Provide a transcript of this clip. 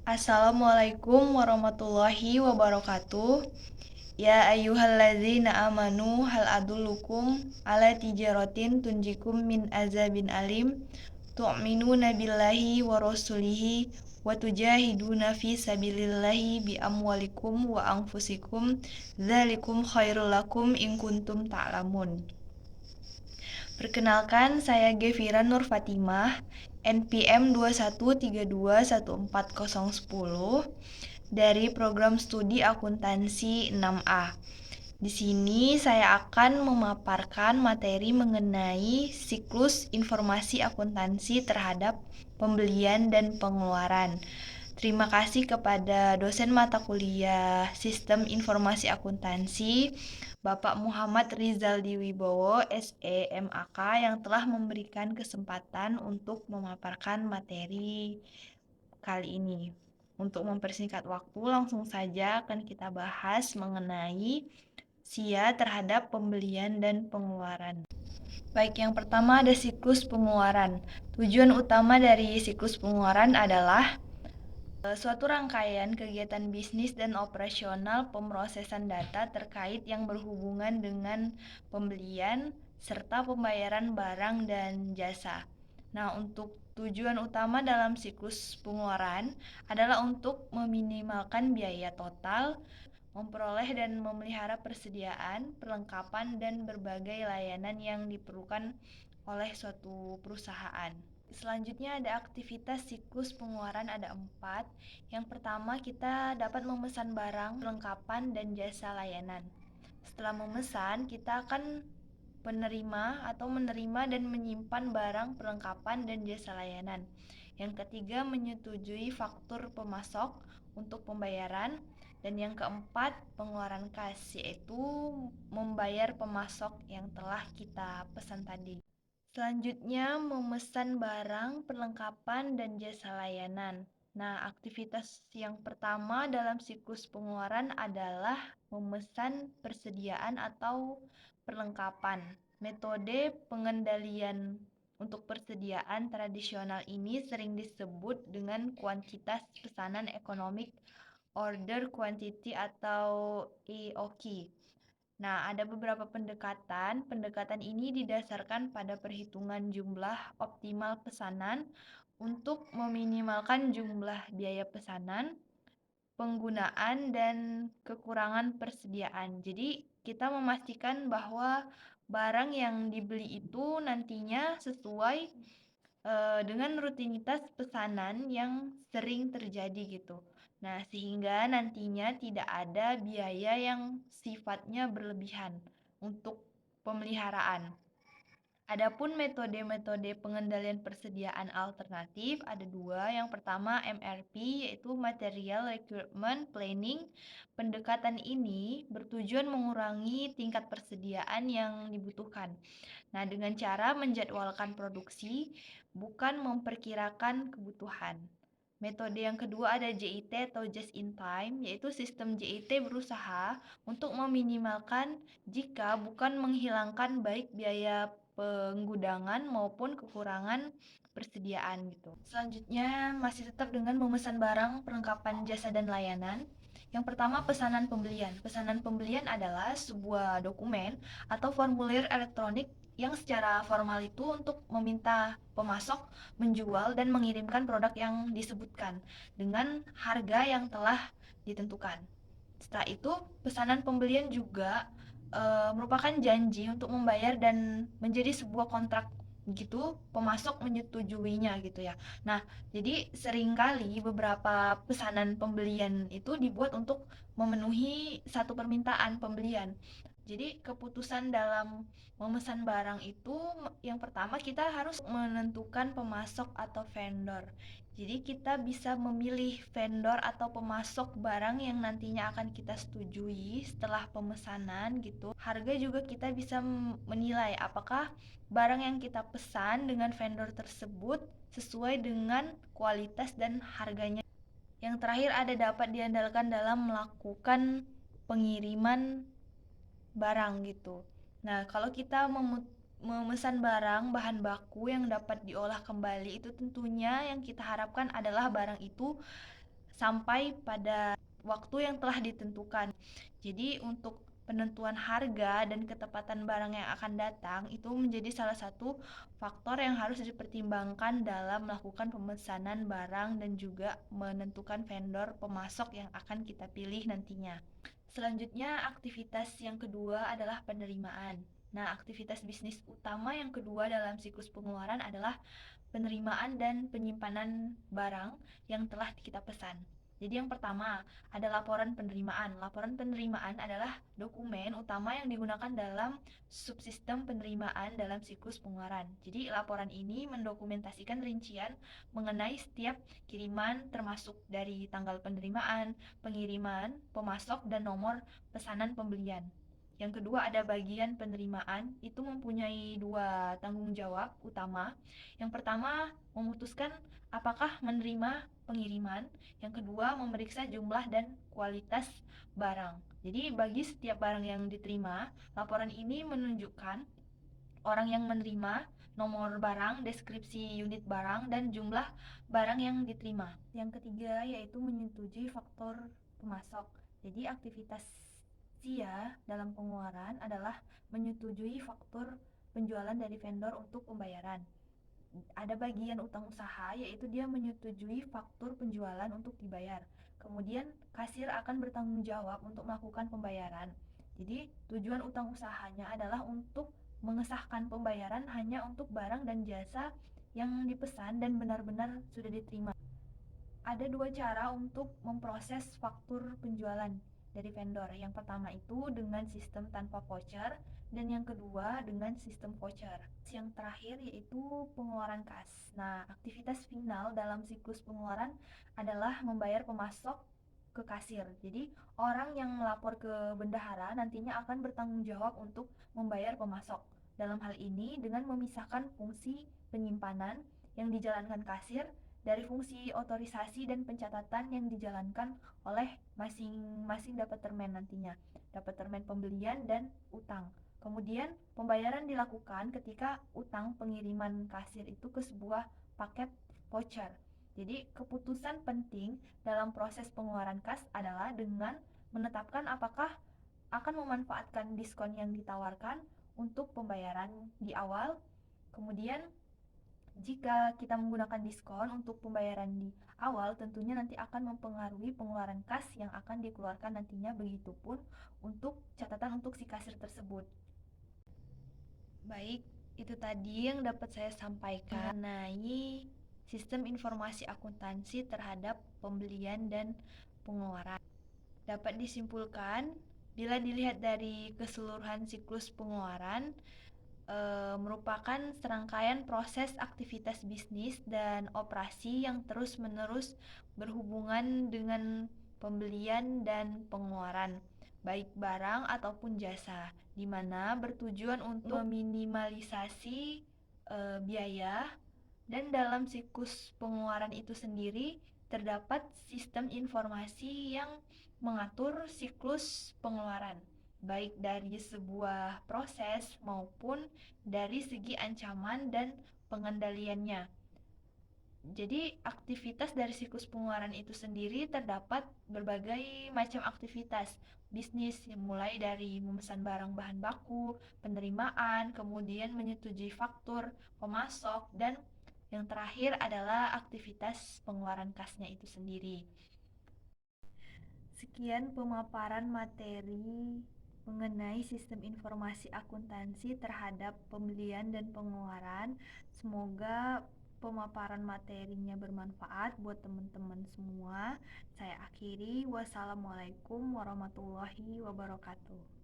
Assalamualaikum warahmatullahi wabarakatuh. Ya ayyuhalladzina amanu hal adullukum ala tijaratin tunjikum min azabin alim tu'minuna billahi wa rasulihi wa tujahiduna fi sabilillahi bi amwalikum wa anfusikum dzalikum khairul lakum in kuntum ta'lamun. Perkenalkan, saya Gevira Nur Fatimah, NPM 2132140110 dari program studi akuntansi 6A. Di sini saya akan memaparkan materi mengenai siklus informasi akuntansi terhadap pembelian dan pengeluaran. Terima kasih kepada dosen mata kuliah Sistem Informasi Akuntansi, Bapak Muhammad Rizaldi Wibowo, SE MAK, yang telah memberikan kesempatan untuk memaparkan materi kali ini. Untuk mempersingkat waktu, langsung saja akan kita bahas mengenai SIA terhadap pembelian dan pengeluaran. Baik, yang pertama ada siklus pengeluaran. Tujuan utama dari siklus pengeluaran adalah suatu rangkaian kegiatan bisnis dan operasional pemrosesan data terkait yang berhubungan dengan pembelian serta pembayaran barang dan jasa. Nah, untuk tujuan utama dalam siklus pengeluaran adalah untuk meminimalkan biaya total, memperoleh dan memelihara persediaan, perlengkapan, dan berbagai layanan yang diperlukan oleh suatu perusahaan. Selanjutnya ada aktivitas siklus pengeluaran ada 4. Yang pertama, kita dapat memesan barang, perlengkapan, dan jasa layanan. Setelah memesan, kita akan menerima dan menyimpan barang, perlengkapan, dan jasa layanan. Yang ketiga, menyetujui faktur pemasok untuk pembayaran. Dan yang keempat, pengeluaran kas, yaitu membayar pemasok yang telah kita pesan tadi. Selanjutnya, memesan barang, perlengkapan, dan jasa layanan. Nah, aktivitas yang pertama dalam siklus pengeluaran adalah memesan persediaan atau perlengkapan. Metode pengendalian untuk persediaan tradisional ini sering disebut dengan kuantitas pesanan ekonomik, order quantity atau EOQ. Nah, ada beberapa pendekatan. Pendekatan ini didasarkan pada perhitungan jumlah optimal pesanan untuk meminimalkan jumlah biaya pesanan, penggunaan, dan kekurangan persediaan. Jadi, kita memastikan bahwa barang yang dibeli itu nantinya sesuai dengan rutinitas pesanan yang sering terjadi gitu. Nah, sehingga nantinya tidak ada biaya yang sifatnya berlebihan untuk pemeliharaan. Adapun metode-metode pengendalian persediaan alternatif ada 2. Yang pertama MRP, yaitu Material Requirement Planning. Pendekatan ini bertujuan mengurangi tingkat persediaan yang dibutuhkan. Nah, dengan cara menjadwalkan produksi, bukan memperkirakan kebutuhan. Metode yang kedua ada JIT atau Just in Time, yaitu sistem JIT berusaha untuk meminimalkan jika bukan menghilangkan baik biaya penggudangan maupun kekurangan persediaan gitu. Selanjutnya masih tetap dengan memesan barang, perlengkapan jasa dan layanan. Yang pertama, pesanan pembelian. Pesanan pembelian adalah sebuah dokumen atau formulir elektronik yang secara formal itu untuk meminta pemasok menjual dan mengirimkan produk yang disebutkan dengan harga yang telah ditentukan. Setelah itu, pesanan pembelian juga merupakan janji untuk membayar dan menjadi sebuah kontrak gitu, pemasok menyetujuinya gitu ya. Nah, jadi seringkali beberapa pesanan pembelian itu dibuat untuk memenuhi satu permintaan pembelian. Jadi keputusan dalam memesan barang itu yang pertama kita harus menentukan pemasok atau vendor. Jadi kita bisa memilih vendor atau pemasok barang yang nantinya akan kita setujui setelah pemesanan gitu. Harga juga kita bisa menilai apakah barang yang kita pesan dengan vendor tersebut sesuai dengan kualitas dan harganya. Yang terakhir ada dapat diandalkan dalam melakukan pengiriman barang gitu. Nah, kalau kita memesan barang bahan baku yang dapat diolah kembali, itu tentunya yang kita harapkan adalah barang itu sampai pada waktu yang telah ditentukan. Jadi untuk penentuan harga dan ketepatan barang yang akan datang itu menjadi salah satu faktor yang harus dipertimbangkan dalam melakukan pemesanan barang dan juga menentukan vendor pemasok yang akan kita pilih nantinya. Selanjutnya, aktivitas yang kedua adalah penerimaan. Nah, aktivitas bisnis utama yang kedua dalam siklus pengeluaran adalah penerimaan dan penyimpanan barang yang telah kita pesan. Jadi yang pertama ada laporan penerimaan. Laporan penerimaan adalah dokumen utama yang digunakan dalam subsistem penerimaan dalam siklus pengeluaran. Jadi laporan ini mendokumentasikan rincian mengenai setiap kiriman termasuk dari tanggal penerimaan, pengiriman, pemasok, dan nomor pesanan pembelian. Yang kedua ada bagian penerimaan, itu mempunyai dua tanggung jawab utama. Yang pertama, memutuskan apakah menerima pengiriman. Yang kedua, memeriksa jumlah dan kualitas barang. Jadi, bagi setiap barang yang diterima, laporan ini menunjukkan orang yang menerima, nomor barang, deskripsi unit barang, dan jumlah barang yang diterima. Yang ketiga, yaitu menyetujui faktor pemasok. Jadi, aktivitas SIA dalam pengeluaran adalah menyetujui faktur penjualan dari vendor untuk pembayaran. Ada bagian utang usaha, yaitu dia menyetujui faktur penjualan untuk dibayar. Kemudian kasir akan bertanggung jawab untuk melakukan pembayaran. Jadi tujuan utang usahanya adalah untuk mengesahkan pembayaran hanya untuk barang dan jasa yang dipesan dan benar-benar sudah diterima. Ada dua cara untuk memproses faktur penjualan dari vendor. Yang pertama itu dengan sistem tanpa voucher dan yang kedua dengan sistem voucher. Yang terakhir yaitu pengeluaran kas. Nah, aktivitas final dalam siklus pengeluaran adalah membayar pemasok ke kasir. Jadi, orang yang melapor ke bendahara nantinya akan bertanggung jawab untuk membayar pemasok. Dalam hal ini dengan memisahkan fungsi penyimpanan yang dijalankan kasir dari fungsi otorisasi dan pencatatan yang dijalankan oleh masing-masing dapetermen nantinya, dapetermen pembelian dan utang. Kemudian pembayaran dilakukan ketika utang pengiriman kasir itu ke sebuah paket voucher. Jadi keputusan penting dalam proses pengeluaran kas adalah dengan menetapkan apakah akan memanfaatkan diskon yang ditawarkan untuk pembayaran di awal. Kemudian jika kita menggunakan diskon untuk pembayaran di awal, tentunya nanti akan mempengaruhi pengeluaran kas yang akan dikeluarkan nantinya, begitupun untuk catatan untuk si kasir tersebut. Baik, itu tadi yang dapat saya sampaikan mengenai sistem informasi akuntansi terhadap pembelian dan pengeluaran. Dapat disimpulkan, bila dilihat dari keseluruhan siklus pengeluaran, merupakan serangkaian proses aktivitas bisnis dan operasi yang terus-menerus berhubungan dengan pembelian dan pengeluaran, baik barang ataupun jasa, di mana bertujuan untuk meminimalisasi biaya. Dan dalam siklus pengeluaran itu sendiri terdapat sistem informasi yang mengatur siklus pengeluaran, baik dari sebuah proses maupun dari segi ancaman dan pengendaliannya. Jadi aktivitas dari siklus pengeluaran itu sendiri terdapat berbagai macam aktivitas bisnis, mulai dari memesan barang bahan baku, penerimaan, kemudian menyetujui faktur, pemasok, dan yang terakhir adalah aktivitas pengeluaran kasnya itu sendiri. Sekian pemaparan materi mengenai sistem informasi akuntansi terhadap pembelian dan pengeluaran. Semoga pemaparan materinya bermanfaat buat teman-teman semua. Saya akhiri. Wassalamualaikum warahmatullahi wabarakatuh.